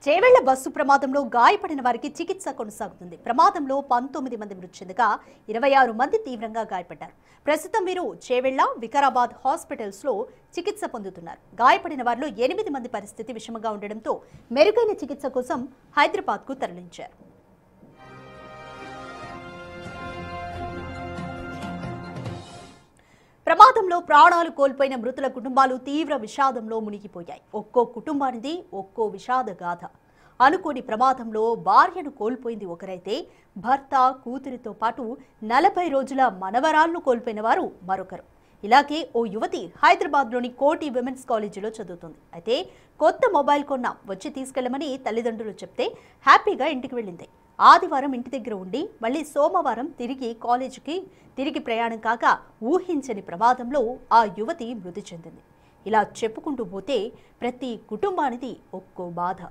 Chevella bus ప్రమాదంలో గాయపడిన వారికి చికిత్స కొనసాగుతుంది. ప్రమాదంలో 19 మంది మృతి చెందగా 26 మంది తీవ్రంగా గాయపడ్డారు. ప్రస్తుతం వీరు చేవెళ్ల, వికారాబాద్ హాస్పిటల్స్ లో చికిత్స పొందుతున్నారు. గాయపడిన వారిలో 8 మంది పరిస్థితి విషమంగా ఉండడంతో మెరుగైన చికిత్స కోసం హైదరాబాద్ కు తరలించారు. ప్రమాదంలో ప్రాణాలు కోల్పోయిన మృతుల కుటుంబాలు తీవ్ర విషాదంలో మునిగిపోయాయి. ఒక్కో కుటుంబానిది ఒక్కో విషాద గాథ. అనుకోని ప్రమాదంలో భార్యను కోల్పోయింది ఒకరైతే, భర్త, కూతురితో పాటు 40 రోజుల మనవరాలను కోల్పోయిన వారు మరొకరు. ఇలాగే ఓ యువతి హైదరాబాద్లోని కోటి విమెన్స్ కాలేజీలో చదువుతుంది. అయితే కొత్త మొబైల్ కొన్నాం, వచ్చి తీసుకెళ్లమని తల్లిదండ్రులు చెప్తే హ్యాపీగా ఇంటికి వెళ్ళింది. ఆదివారం ఇంటి దగ్గర ఉండి మళ్ళీ సోమవారం తిరిగి ప్రయాణం కాగా ఊహించని ప్రమాదంలో ఆ యువతి మృతి చెందింది. ఇలా చెప్పుకుంటూ పోతే ప్రతి కుటుంబానిది ఒక్కో బాధ.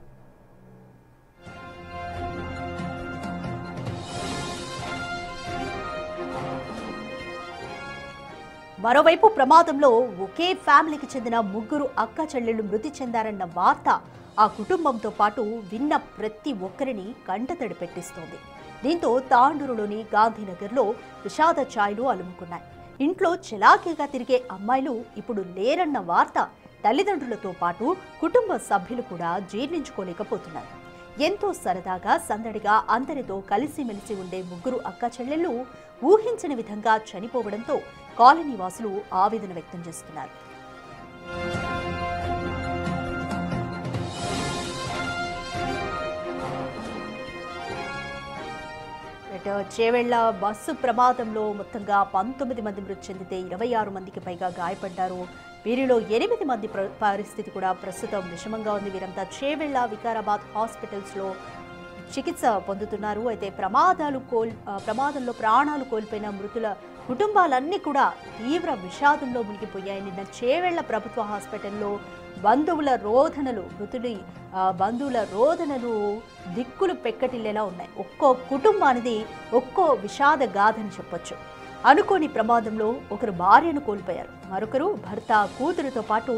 మరోవైపు ప్రమాదంలో ఒకే ఫ్యామిలీకి చెందిన ముగ్గురు అక్క చెల్లెళ్లు మృతి చెందారన్న వార్త ఆ కుటుంబంతో పాటు విన్న ప్రతి ఒక్కరిని కంటతడి పెట్టిస్తోంది. దీంతో తాండూరులోని గాంధీనగర్లో విషాద ఛాయలు అలుముకున్నాయి. ఇంట్లో చలాకీగా తిరిగే అమ్మాయిలు ఇప్పుడు లేరన్న వార్త తల్లిదండ్రులతో పాటు కుటుంబ సభ్యులు కూడా జీర్ణించుకోలేకపోతున్నారు. ఎంతో సరదాగా సందడిగా అందరితో కలిసిమెలిసి ఉండే ముగ్గురు అక్క చెల్లెళ్ళు ఊహించని విధంగా చనిపోవడంతో కాలనీ వాసులు ఆవేదన వ్యక్తం చేస్తున్నారు. చేవెళ్ల బస్సు ప్రమాదంలో మొత్తంగా 19 మంది మృతి చెందితే 26 మందికి పైగా గాయపడ్డారు. వీరిలో 8 మంది పరిస్థితి కూడా ప్రస్తుతం విషమంగా ఉంది. వీరంతా చేవెళ్ల, వికారాబాద్ హాస్పిటల్స్ లో చికిత్స పొందుతున్నారు. అయితే ప్రమాదంలో ప్రాణాలు కోల్పోయిన మృతుల కుటుంబాలన్నీ కూడా తీవ్ర విషాదంలో మునిగిపోయాయి. నిన్న చేవెళ్ల ప్రభుత్వ హాస్పిటల్లో బంధువుల రోదనలు దిక్కులు పెక్కటిల్లేలా ఉన్నాయి. ఒక్కో కుటుంబానిది ఒక్కో విషాద గాథని చెప్పొచ్చు. అనుకోని ప్రమాదంలో ఒకరు భార్యను కోల్పోయారు, మరొకరు భర్త, కూతురుతో పాటు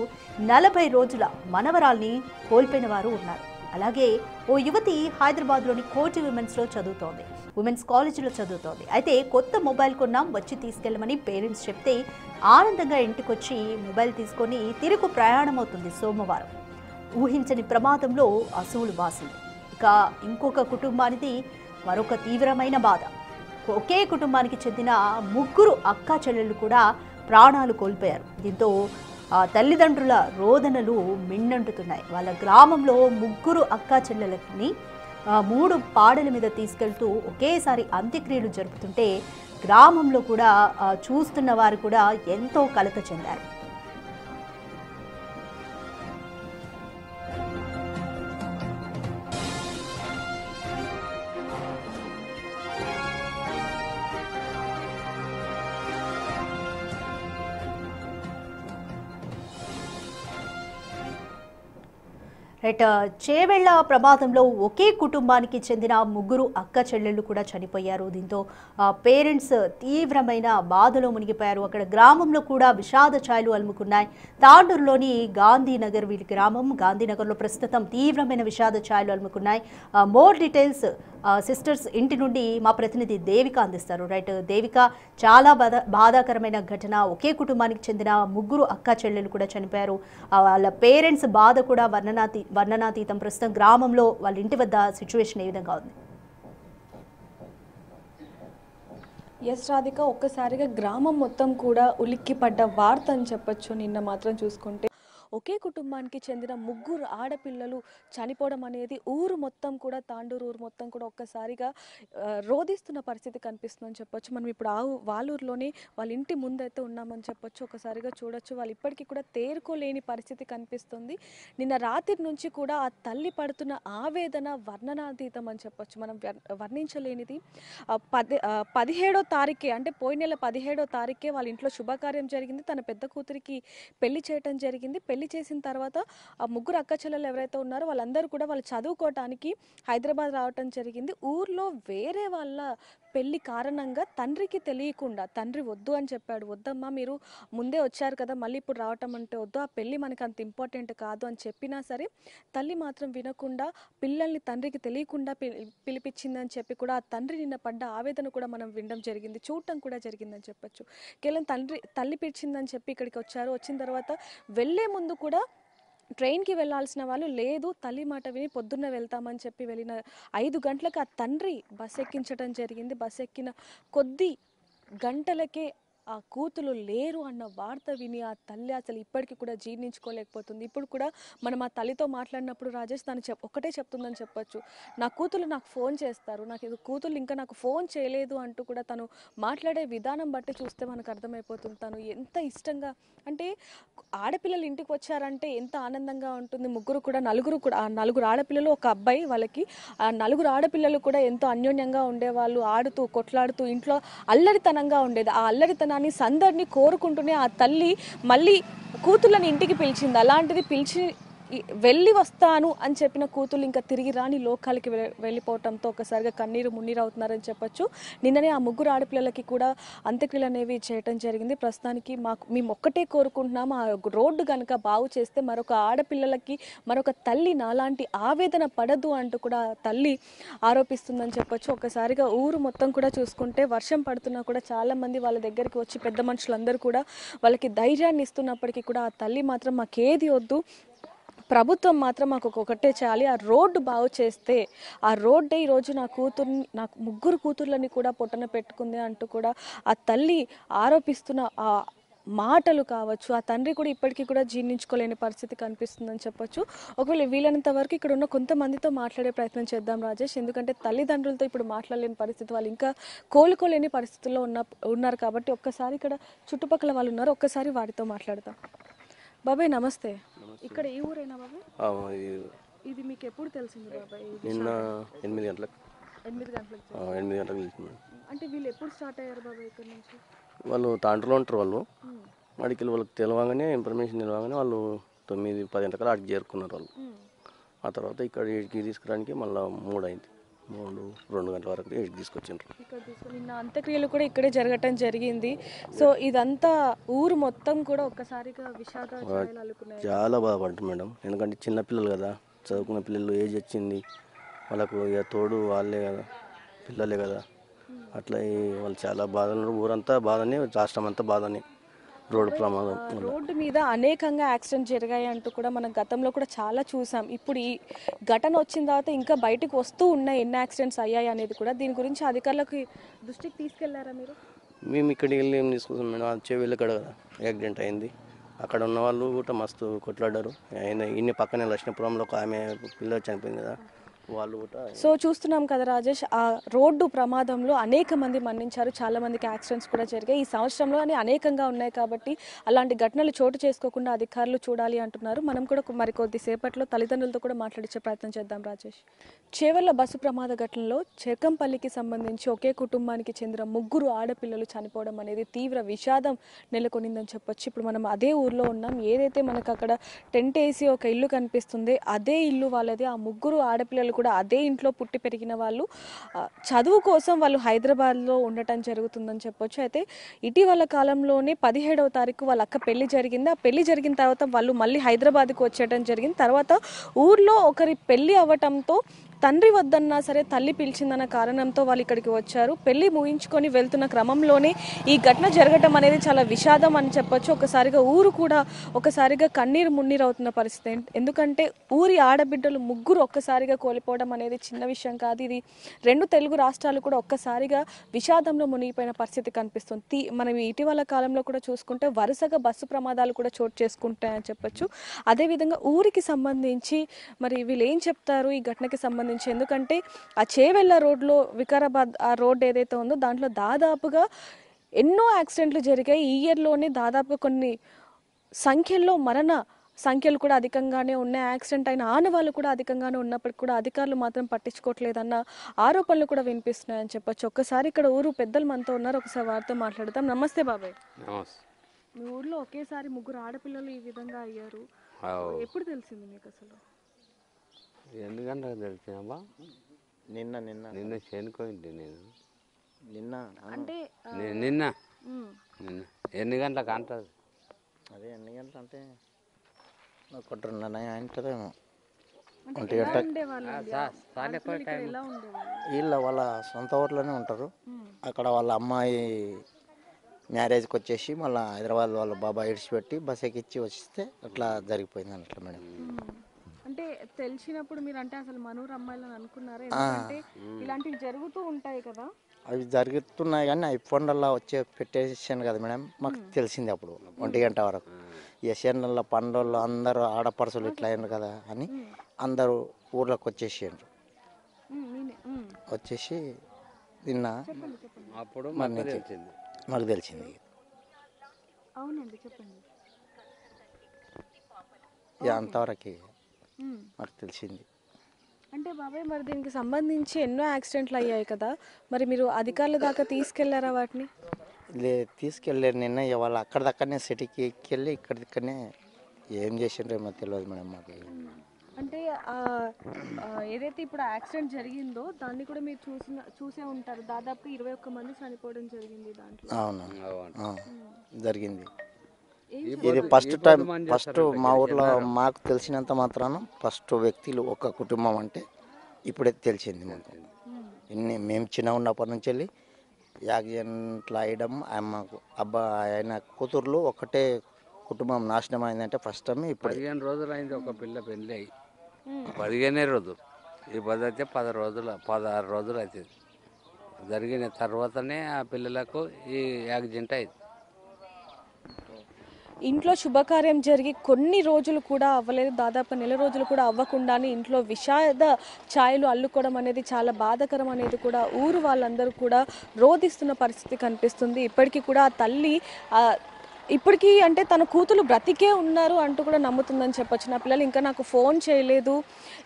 40 రోజుల మనవరాల్ని కోల్పోయిన వారు ఉన్నారు. అలాగే ఓ యువతి హైదరాబాద్లోని కోటి విమెన్స్లో చదువుతోంది, ఉమెన్స్ కాలేజీలో చదువుతోంది. అయితే కొత్త మొబైల్ కొన్నాం, వచ్చి తీసుకెళ్లమని పేరెంట్స్ చెప్తే ఆనందంగా ఇంటికొచ్చి మొబైల్ తీసుకొని తిరుగు ప్రయాణం అవుతుంది సోమవారం. ఊహించని ప్రమాదంలో అసూలు బాసింది. ఇక ఇంకొక కుటుంబానిది మరొక తీవ్రమైన బాధ. ఒకే కుటుంబానికి చెందిన ముగ్గురు అక్కా చెల్లెళ్ళు కూడా ప్రాణాలు కోల్పోయారు. దీంతో తల్లిదండ్రుల రోదనలు మిన్నంటుతున్నాయి. వాళ్ళ గ్రామంలో ముగ్గురు అక్కా చెల్లెలని 3 పాడల మీద తీసుకెళ్తూ ఒకేసారి అంత్యక్రియలు జరుపుతుంటే గ్రామంలో కూడా చూస్తున్న వారు కూడా ఎంతో కలత చెందారు. చేవెళ్ల ప్రమాదంలో ఒకే కుటుంబానికి చెందిన ముగ్గురు అక్క చెల్లెళ్ళు కూడా చనిపోయారు. దీంతో పేరెంట్స్ తీవ్రమైన బాధలో మునిగిపోయారు. అక్కడ గ్రామంలో కూడా విషాద ఛాయలు అలుముకున్నాయి. తాండూరులోని గాంధీనగర్ వీరి గ్రామం. గాంధీనగర్లో ప్రస్తుతం తీవ్రమైన విషాద ఛాయలు అలుముకున్నాయి. మోర్ డీటెయిల్స్ సిస్టర్స్ ఇంటి నుండి మా ప్రతినిధి దేవిక అందిస్తారు. దేవిక, చాలా బాధాకరమైన ఘటన. ఒకే కుటుంబానికి చెందిన ముగ్గురు అక్క చెల్లెలు కూడా చనిపోయారు. వాళ్ళ పేరెంట్స్ బాధ కూడా వర్ణనాతీతం. ప్రస్తుతం గ్రామంలో వాళ్ళ ఇంటి వద్ద సిచ్యువేషన్ ఏ విధంగా ఉంది? ఎస్ రాధిక, ఒక్కసారిగా గ్రామం మొత్తం కూడా ఉలిక్కి పడ్డ వార్త అని చెప్పొచ్చు. నిన్న మాత్రం చూసుకుంటే ఒకే కుటుంబానికి చెందిన ముగ్గురు ఆడపిల్లలు చనిపోవడం అనేది ఊరు మొత్తం కూడా, తాండూరు ఊరు మొత్తం కూడా ఒక్కసారిగా రోధిస్తున్న పరిస్థితి కనిపిస్తుందని చెప్పొచ్చు. మనం ఇప్పుడు వాళ్ళూరులోనే వాళ్ళ ఇంటి ముందైతే ఉన్నామని చెప్పొచ్చు. ఒకసారిగా చూడొచ్చు, వాళ్ళు ఇప్పటికీ కూడా తేరుకోలేని పరిస్థితి కనిపిస్తుంది. నిన్న రాత్రి నుంచి కూడా ఆ తల్లి పడుతున్న ఆవేదన వర్ణనాతీతం అని చెప్పొచ్చు. మనం వర్ణించలేనిది. 17వ తారీఖే, అంటే పోయిన నెల 17వ తారీఖే వాళ్ళ ఇంట్లో శుభకార్యం జరిగింది. తన పెద్ద కూతురికి పెళ్లి చేయటం జరిగింది. పెళ్లి చేసిన తర్వాత ఆ ముగ్గురు అక్క చెల్లెలు ఎవరైతే ఉన్నారో వాళ్ళందరూ కూడా వాళ్ళు చదువుకోవటానికి హైదరాబాద్ రావటం జరిగింది. ఊర్లో వేరే వాళ్ళ పెళ్లి కారణంగా తండ్రికి తెలియకుండా, తండ్రి వద్దు అని చెప్పాడు, వద్దమ్మా మీరు ముందే వచ్చారు కదా మళ్ళీ ఇప్పుడు రావటం అంటే వద్దు, ఆ పెళ్లి మనకు అంత ఇంపార్టెంట్ కాదు అని చెప్పినా సరే తల్లి మాత్రం వినకుండా పిల్లల్ని తండ్రికి తెలియకుండా పిలిపించిందని చెప్పి కూడా ఆ తండ్రి నిన్న పడ్డ ఆవేదన కూడా మనం వినడం జరిగింది, చూడటం కూడా జరిగిందని చెప్పొచ్చు. కేవలం తల్లి పిలిచిందని చెప్పి ఇక్కడికి వచ్చారు. వచ్చిన తర్వాత వెళ్ళే ముందు కూడా ట్రైన్కి వెళ్ళాల్సిన వాళ్ళు లేదు తల్లి మాట విని పొద్దున్న వెళ్తామని చెప్పి వెళ్ళిన 5 గంటలకు ఆ తండ్రి బస్ ఎక్కించడం జరిగింది. బస్ ఎక్కిన కొద్ది గంటలకే ఆ కూతురు లేరు అన్న వార్త విని ఆ తల్లి అసలు ఇప్పటికీ కూడా జీర్ణించుకోలేకపోతుంది. ఇప్పుడు కూడా మనం ఆ తల్లితో మాట్లాడినప్పుడు రాజేష్ తను ఒక్కటే చెప్తుందని చెప్పొచ్చు, నా కూతురు నాకు ఫోన్ చేస్తారు, నాకు ఇది కూతురు ఇంకా నాకు ఫోన్ చేయలేదు అంటూ కూడా తను మాట్లాడే విధానం బట్టి చూస్తే మనకు అర్థమైపోతుంది తను ఎంత ఇష్టంగా, అంటే ఆడపిల్లలు ఇంటికి వచ్చారంటే ఎంత ఆనందంగా ఉంటుంది. ముగ్గురు కూడా నలుగురు కూడా, ఆ నలుగురు ఆడపిల్లలు ఒక అబ్బాయి, వాళ్ళకి ఆ నలుగురు ఆడపిల్లలు కూడా ఎంతో అన్యోన్యంగా ఉండేవాళ్ళు, ఆడుతూ కొట్లాడుతూ ఇంట్లో అల్లరితనంగా ఉండేది. ఆ అల్లరితనాన్ని సందడిని కోరుకుంటూనే ఆ తల్లి మళ్ళీ కూతుళ్ళని ఇంటికి పిలిచింది. అలాంటిది పిలిచి వెళ్ళి వస్తాను అని చెప్పిన కూతుళ్ళు ఇంకా తిరిగి రాని లోకాలకి వెళ్ళిపోవటంతో ఒకసారిగా కన్నీరు మున్నీరు అవుతున్నారని చెప్పొచ్చు. నిన్ననే ఆ ముగ్గురు ఆడపిల్లలకి కూడా అంత్యక్రియలు అనేవి చేయటం జరిగింది. ప్రస్తుతానికి మేము ఒక్కటే కోరుకుంటున్నాము, ఆ రోడ్డు కనుక బాగు చేస్తే మరొక ఆడపిల్లలకి మరొక తల్లి నాలాంటి ఆవేదన పడదు అంటూ కూడా తల్లి ఆరోపిస్తుందని చెప్పొచ్చు. ఒకసారిగా ఊరు మొత్తం కూడా చూసుకుంటే వర్షం పడుతున్నా కూడా చాలా మంది వాళ్ళ దగ్గరికి వచ్చి పెద్ద మనుషులందరూ కూడా వాళ్ళకి ధైర్యాన్ని ఇస్తున్నప్పటికీ కూడా ఆ తల్లి మాత్రం మాకేది వద్దు, ప్రభుత్వం మాత్రం మాకు ఒకటే చేయాలి, ఆ రోడ్డు బాగు చేస్తే, ఆ రోడ్డే ఈరోజు నాకు ముగ్గురు కూతుర్లని కూడా పొట్టన పెట్టుకుంది అంటూ కూడా ఆ తల్లి ఆరోపిస్తున్న ఆ మాటలు కావచ్చు, ఆ తండ్రి కూడా ఇప్పటికీ కూడా జీర్ణించుకోలేని పరిస్థితి కనిపిస్తుందని చెప్పొచ్చు. ఒకవేళ వీలైనంత వరకు ఇక్కడ ఉన్న కొంతమందితో మాట్లాడే ప్రయత్నం చేద్దాం రాజేష్, ఎందుకంటే తల్లిదండ్రులతో ఇప్పుడు మాట్లాడలేని పరిస్థితి, వాళ్ళు ఇంకా కోలుకోలేని పరిస్థితుల్లో ఉన్నారు కాబట్టి ఒక్కసారి ఇక్కడ చుట్టుపక్కల వాళ్ళు ఉన్నారు, ఒక్కసారి వారితో మాట్లాడదాం. బాబాయ్ నమస్తే, ఇక్కడ ఏ ఊరైనా బాబాయ్? ఇది మీకు ఎప్పుడు తెలిసింది బాబాయ్? నిన్న 8 గంటలకు. 8 గంటలకు. 8 గంటలకు తెలిసింది. అంటే వీళ్ళు ఎప్పుడు స్టార్ట్ అయ్యారు బాబాయ్ ఇక్కడ నుంచి? వాళ్ళు తాండ్రలో ఉంటారు. వాళ్ళు మడికి వాళ్ళకి తెలవగానే ఇన్ఫర్మేషన్ తెలవగానే వాళ్ళు 9-10 గంటలకు ఆడికి చేరుకున్నారు వాళ్ళు. ఆ తర్వాత ఇక్కడ ఇక్కడికి తీసుకురావడానికి మళ్ళీ 3 అయింది, 2 గంటల వరకు ఇక్కడికి తీసుకొచ్చిండ్రు. ఇక్కడ నిన్న అంత్యక్రియలు కూడా ఇక్కడే జరగటం జరిగింది. సో ఇదంతా ఊరు మొత్తం కూడా ఒక్కసారిగా విషాద ఛాయలు అల్లుకున్నాయి. చాలా బాధపడ్డారు మేడం, ఎందుకంటే చిన్నపిల్లలు కదా, చదువుకున్న పిల్లలు, ఏజ్ వచ్చింది వాళ్ళకు, ఇక తోడు వాళ్ళే కదా, పిల్లలే కదా, అట్లా వాళ్ళు చాలా బాధలు, ఊరంతా బాధని, రాష్ట్రం అంతా బాధని. రోడ్డు ప్రమాదం, రోడ్డు మీద అనేకంగా యాక్సిడెంట్ జరిగాయి అంటూ కూడా మనం గతంలో కూడా చాలా చూసాం. ఇప్పుడు ఈ ఘటన వచ్చిన తర్వాత ఇంకా బయటకు వస్తూ ఉన్నాయి ఎన్ని యాక్సిడెంట్స్ అయ్యాయి అనేది కూడా. దీని గురించి అధికారులకు దృష్టికి తీసుకెళ్లారా మీరు? మేము ఇక్కడికి వెళ్ళి ఏం తీసుకొస్తాం మేడం, వచ్చే వెళ్ళి కదా యాక్సిడెంట్ అయింది, అక్కడ ఉన్న వాళ్ళు కూడా మస్తు కొట్లాడారు. ఇన్ని పక్కనే లక్ష్మీపురంలో ఒక ఆమె పిల్ల చనిపోయింది కదా, వాళ్ళు కూడా. సో చూస్తున్నాం కదా రాజేష్, ఆ రోడ్డు ప్రమాదంలో అనేక మంది మరణించారు, చాలా మందికి యాక్సిడెంట్స్ కూడా జరిగాయి. ఈ సంవత్సరంలోనే అనేకంగా ఉన్నాయి కాబట్టి అలాంటి ఘటనలు చోటు చేసుకోకుండా అధికారులు చూడాలి అంటున్నారు. మనం కూడా మరికొద్ది సేపట్లో తల్లిదండ్రులతో కూడా మాట్లాడించే ప్రయత్నం చేద్దాం రాజేష్. చేవెళ్ల బస్సు ప్రమాద ఘటనలో చెర్కంపల్లికి సంబంధించి ఒకే కుటుంబానికి చెందిన 3 ఆడపిల్లలు చనిపోవడం అనేది తీవ్ర విషాదం నెలకొనిందని చెప్పొచ్చు. ఇప్పుడు మనం అదే ఊర్లో ఉన్నాం, ఏదైతే మనకు అక్కడ టెంట్ వేసి ఒక ఇల్లు కనిపిస్తుంది అదే ఇల్లు వాళ్ళది. ఆ 3 ఆడపిల్లలు కూడా అదే ఇంట్లో పుట్టి పెరిగిన వాళ్ళు, చదువు కోసం వాళ్ళు హైదరాబాద్లో ఉండటం జరుగుతుందని చెప్పొచ్చు. అయితే ఇటీవల కాలంలోనే 17వ తారీఖు వాళ్ళ అక్క పెళ్లి జరిగింది. ఆ పెళ్లి జరిగిన తర్వాత వాళ్ళు మళ్ళీ హైదరాబాద్కు వచ్చేయడం జరిగింది. తర్వాత ఊర్లో ఒకరి పెళ్లి అవ్వటంతో తండ్రి వద్దన్నా సరే తల్లి పిలిచిందన్న కారణంతో వాళ్ళు ఇక్కడికి వచ్చారు. పెళ్లి ముగించుకొని వెళ్తున్న క్రమంలోనే ఈ ఘటన జరగటం అనేది చాలా విషాదం అని చెప్పొచ్చు. ఒకసారిగా ఊరు కూడా ఒకసారిగా కన్నీరు మున్నీరు అవుతున్న పరిస్థితి. ఎందుకంటే ఊరి ఆడబిడ్డలు 3 ఒక్కసారిగా కోల్పోవడం అనేది చిన్న విషయం కాదు. ఇది 2 తెలుగు రాష్ట్రాలు కూడా ఒక్కసారిగా విషాదంలో మునిగిపోయిన పరిస్థితి కనిపిస్తుంది. మనం ఇటీవల కాలంలో కూడా చూసుకుంటే వరుసగా బస్సు ప్రమాదాలు కూడా చోటు చేసుకుంటాయని చెప్పొచ్చు. అదేవిధంగా ఊరికి సంబంధించి మరి వీళ్ళు ఏం చెప్తారు ఈ ఘటనకి సంబంధించి, ఎందుకంటే ఆ చేవెళ్ళ రోడ్లో వికారాబాద్ ఆ రోడ్ ఏదైతే ఉందో దాంట్లో దాదాపుగా ఎన్నో యాక్సిడెంట్లు జరిగాయి. ఈ ఇయర్లోనే దాదాపు కొన్ని సంఖ్యల్లో మరణ సంఖ్యలు కూడా అధికంగానే ఉన్నాయి. యాక్సిడెంట్ అయిన ఆనవాళ్ళు కూడా అధికంగానే ఉన్నప్పటికీ కూడా అధికారులు మాత్రం పట్టించుకోవట్లేదన్న ఆరోపణలు కూడా వినిపిస్తున్నాయని చెప్పొచ్చు. ఒక్కసారి ఇక్కడ ఊరు పెద్దలు మనతో ఉన్నారు, ఒకసారి వారితో మాట్లాడదాం. నమస్తే బాబాయ్. మీ ఊర్లో ఒకేసారి 3 ఆడపిల్లలు ఈ విధంగా అయ్యారు, ఎప్పుడు తెలిసింది మీకు అసలు? ఎందుకంటే తెలిసినామా, నిన్న చేనుకోయింది నేను. నిన్న అంటే నిన్న ఉమ్, నిన్న ఎన్ని గంటలకు అంటది అదే ఎన్ని గంటలు అంటే 1:30 అంటారేమో. అంటే ఒంటి ఎలా గంట ఉండేవాళ్ళండి? ఆడపిల్లలు ఇక్కడ ఎలా ఉండేవాళ్ళు? వాళ్ళ సొంత ఊర్లోనే ఉంటారు. ఉమ్, అక్కడ వాళ్ళ అమ్మాయి మ్యారేజ్కి వచ్చేసి మళ్ళీ హైదరాబాద్ వాళ్ళ బాబాయ్ ఇడిచిపెట్టి బస్ ఎక్కిచ్చి వస్తే అట్లా జరిగిపోయింది అట్లా మేడం. ఉమ్. అంటే తెలిసినప్పుడు మీరు అంటే అసలు మనూరు అమ్మాయిలని అనుకున్నారా? ఎందుకంటే ఇలాంటివి జరుగుతూ ఉంటాయి కదా. అవి జరుగుతున్నాయి కానీ అవి ఫోన్లలో వచ్చే పెట్టేసాను కదా మేడం. మాకు తెలిసింది అప్పుడు 1 గంట వరకు. ఈ చేనుల పండ్లు అందరూ ఆడపడుచులు ఇట్లా అయ్యారు కదా అని అందరూ ఊర్లోకి వచ్చేసారు. వచ్చేసి నిన్న అప్పుడు మరి మాకు నుంచి తెలిసింది. మాకు తెలిసింది. అవునండి, చెప్పండి. ఇక అంతవరకు ఉమ్. మాకు తెలిసింది. అంటే బాబాయ్ మరి దీనికి సంబంధించి ఎన్నో యాక్సిడెంట్లు అయ్యాయి కదా, మరి మీరు అధికారుల దాకా తీసుకెళ్లారా వాటిని? తీసుకెళ్ళారు నిన్న. ఇక వాళ్ళు అక్కడిదక్కడనే సిటీకి ఎక్కెళ్ళి ఇక్కడిక్కడనే ఏం చేసిండ్రేమో తెలియదు మేడం మాకు. అంటే ఏదైతే ఇప్పుడు యాక్సిడెంట్ జరిగిందో దాన్ని కూడా మీరు చూసే ఉంటారు. దాదాపు 21 మంది చనిపోవడం జరిగింది దాంట్లో. అవును ఆ, జరిగింది. ఏం ఇది ఫస్ట్ టైం. ఫస్ట్ మా ఊర్లో మాకు తెలిసినంత మాత్రాన ఫస్ట్ వ్యక్తులు ఒక కుటుంబం అంటే ఇప్పుడే తెలిసింది మాకు. మేము చిన్న ఉన్నప్పటి నుంచి వెళ్ళి యాక్సిడెంట్లు అయ్యడం మాకు ఆయన కూతుర్లు ఒకటే కుటుంబం నాశనం అయిందంటే ఫస్ట్ టైం ఇప్పుడు. 15 రోజులు అయింది ఒక పిల్ల పెళ్ళి అయ్యి. 15 రోజులు. ఈ పది అయితే 16 రోజులు అవుతుంది. జరిగిన తర్వాతనే ఆ పిల్లలకు ఈ యాక్సిడెంట్ అయింది. ఇంట్లో శుభకార్యం జరిగి కొన్ని రోజులు కూడా అవ్వలేదు, దాదాపు నెల రోజులు కూడా అవ్వకుండానే ఇంట్లో విషాద ఛాయలు అల్లుకోవడం అనేది చాలా బాధాకరం అనేది కూడా ఊరు వాళ్ళందరూ కూడా రోధిస్తున్న పరిస్థితి కనిపిస్తుంది. ఇప్పటికీ కూడా ఆ తల్లి ఇప్పటికీ అంటే తన కూతురు బ్రతికే ఉన్నారు అంటూ కూడా నమ్ముతుందని చెప్పొచ్చు. నా పిల్లలు ఇంకా నాకు ఫోన్ చేయలేదు,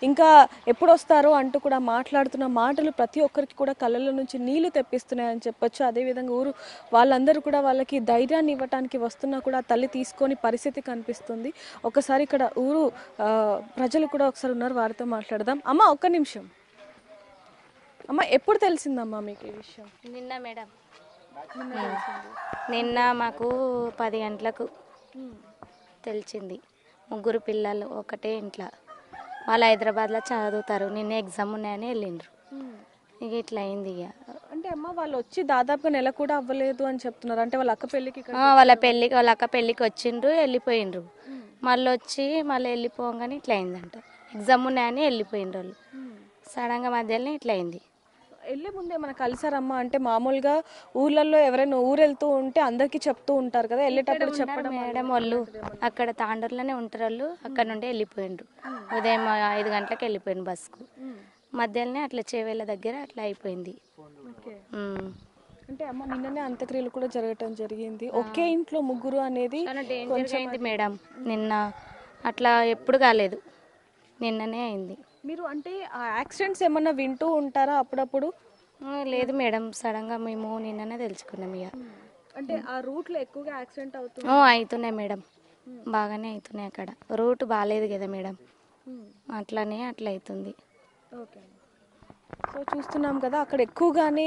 ఇంకా ఎప్పుడు వస్తారో అంటూ కూడా మాట్లాడుతున్న మాటలు ప్రతి ఒక్కరికి కూడా కళ్ళల్లో నుంచి నీళ్లు తెప్పిస్తున్నాయని చెప్పొచ్చు. అదేవిధంగా ఊరు వాళ్ళందరూ కూడా వాళ్ళకి ధైర్యాన్ని ఇవ్వటానికి వస్తున్నా కూడా తల్లి తీసుకొని పరిస్థితి కనిపిస్తుంది. ఒకసారి ఇక్కడ ఊరు ప్రజలు కూడా ఒకసారి ఉన్నారు, వారితో మాట్లాడదాం. అమ్మ ఒక్క నిమిషం. అమ్మ ఎప్పుడు తెలిసిందమ్మా మీకు ఈ విషయం? నిన్న మేడం, నిన్న మాకు 10 గంటలకు తెలిసింది. 3 పిల్లలు ఒకటే ఇంట్లో, వాళ్ళు హైదరాబాద్లో చదువుతారు. నిన్న ఎగ్జామ్ ఉన్నాయని వెళ్ళిండ్రు. ఇక ఇట్లా అయింది. ఇక అంటే అమ్మ వాళ్ళు వచ్చి దాదాపుగా నెల కూడా అవ్వలేదు అని చెప్తున్నారు. అంటే వాళ్ళ అక్క పెళ్ళికి వాళ్ళ అక్క పెళ్ళికి వచ్చిండ్రు, వెళ్ళిపోయిండ్రు. మళ్ళీ వచ్చి మళ్ళీ వెళ్ళిపోగానే ఇట్లా అయిందంట. ఎగ్జామ్ ఉన్నాయని వెళ్ళిపోయిండ్రు వాళ్ళు. సడన్గా మధ్యలో ఇట్లా అయింది. వెళ్ళే ముందే మనం కలిసారమ్మా? అంటే మామూలుగా ఊర్లలో ఎవరైనా ఊరు వెళ్తూ ఉంటే అందరికీ చెప్తూ ఉంటారు కదా, వెళ్ళేటప్పుడు చెప్పడం. మేడం వాళ్ళు అక్కడ తాండూరులోనే ఉంటారు. వాళ్ళు అక్కడ నుండి వెళ్ళిపోయిండ్రు. ఉదయం 5 గంటలకు వెళ్ళిపోయిండు బస్కు. మధ్యలోనే అట్లా చేవేళ్ళ దగ్గర అట్లా అయిపోయింది. అంటే అమ్మ నిన్ననే అంత్యక్రియలు కూడా జరగటం జరిగింది. ఒకే ఇంట్లో 3 అనేది చాలా డేంజర్ అయింది మేడం. నిన్న అట్లా ఎప్పుడు కాలేదు, నిన్ననే అయింది. మీరు అంటే ఆ యాక్సిడెంట్స్ ఏమన్నా వింటూ ఉంటారా అప్పుడప్పుడు? లేదు మేడం, సడన్గా మేము నిన్ననే తెలుసుకున్నాం. ఇక అంటే ఆ రూట్లో ఎక్కువగా యాక్సిడెంట్ అవుతుంది. అవుతున్నాయి మేడం, బాగానే అవుతున్నాయి. అక్కడ రూట్ బాగాలేదు కదా మేడం, అట్లానే అట్లా అవుతుంది. ఓకే. సో చూస్తున్నాం కదా, అక్కడ ఎక్కువగానే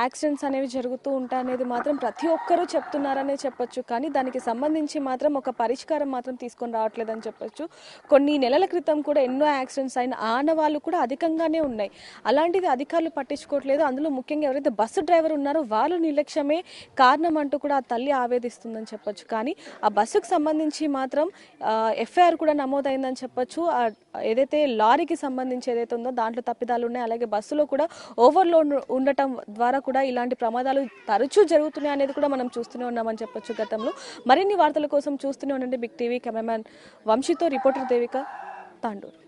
యాక్సిడెంట్స్ అనేవి జరుగుతూ ఉంటాయి అనేది మాత్రం ప్రతి ఒక్కరూ చెప్తున్నారనే చెప్పొచ్చు. కానీ దానికి సంబంధించి మాత్రం ఒక పరిష్కారం మాత్రం తీసుకొని రావట్లేదని చెప్పొచ్చు. కొన్ని నెలల క్రితం కూడా ఎన్నో యాక్సిడెంట్స్ అయిన ఆనవాళ్ళు కూడా అధికంగానే ఉన్నాయి. అలాంటిది అధికారులు పట్టించుకోవట్లేదు. అందులో ముఖ్యంగా ఎవరైతే బస్సు డ్రైవర్ ఉన్నారో వాళ్ళు నిర్లక్ష్యమే కారణం అంటూ కూడా ఆ తల్లి ఆవేదిస్తుందని చెప్పొచ్చు. కానీ ఆ బస్సుకు సంబంధించి మాత్రం ఎఫ్ఐఆర్ కూడా నమోదైందని చెప్పొచ్చు. ఏదైతే లారీకి సంబంధించి ఏదైతే ఉందో దాంట్లో తప్పిదాలు ఉన్నాయి. అలాగే బస్సులో కూడా ఓవర్లోడ్ ఉండటం ద్వారా కూడా ఇలాంటి ప్రమాదాలు తరచూ జరుగుతున్నాయి అనేది కూడా మనం చూస్తూనే ఉన్నామని చెప్పొచ్చు గతంలో. మరిన్ని వార్తల కోసం చూస్తూనే ఉండండి బిగ్ టీవీ. కెమెరామ్యాన్ వంశీతో రిపోర్టర్ దేవిక, తాండూరు.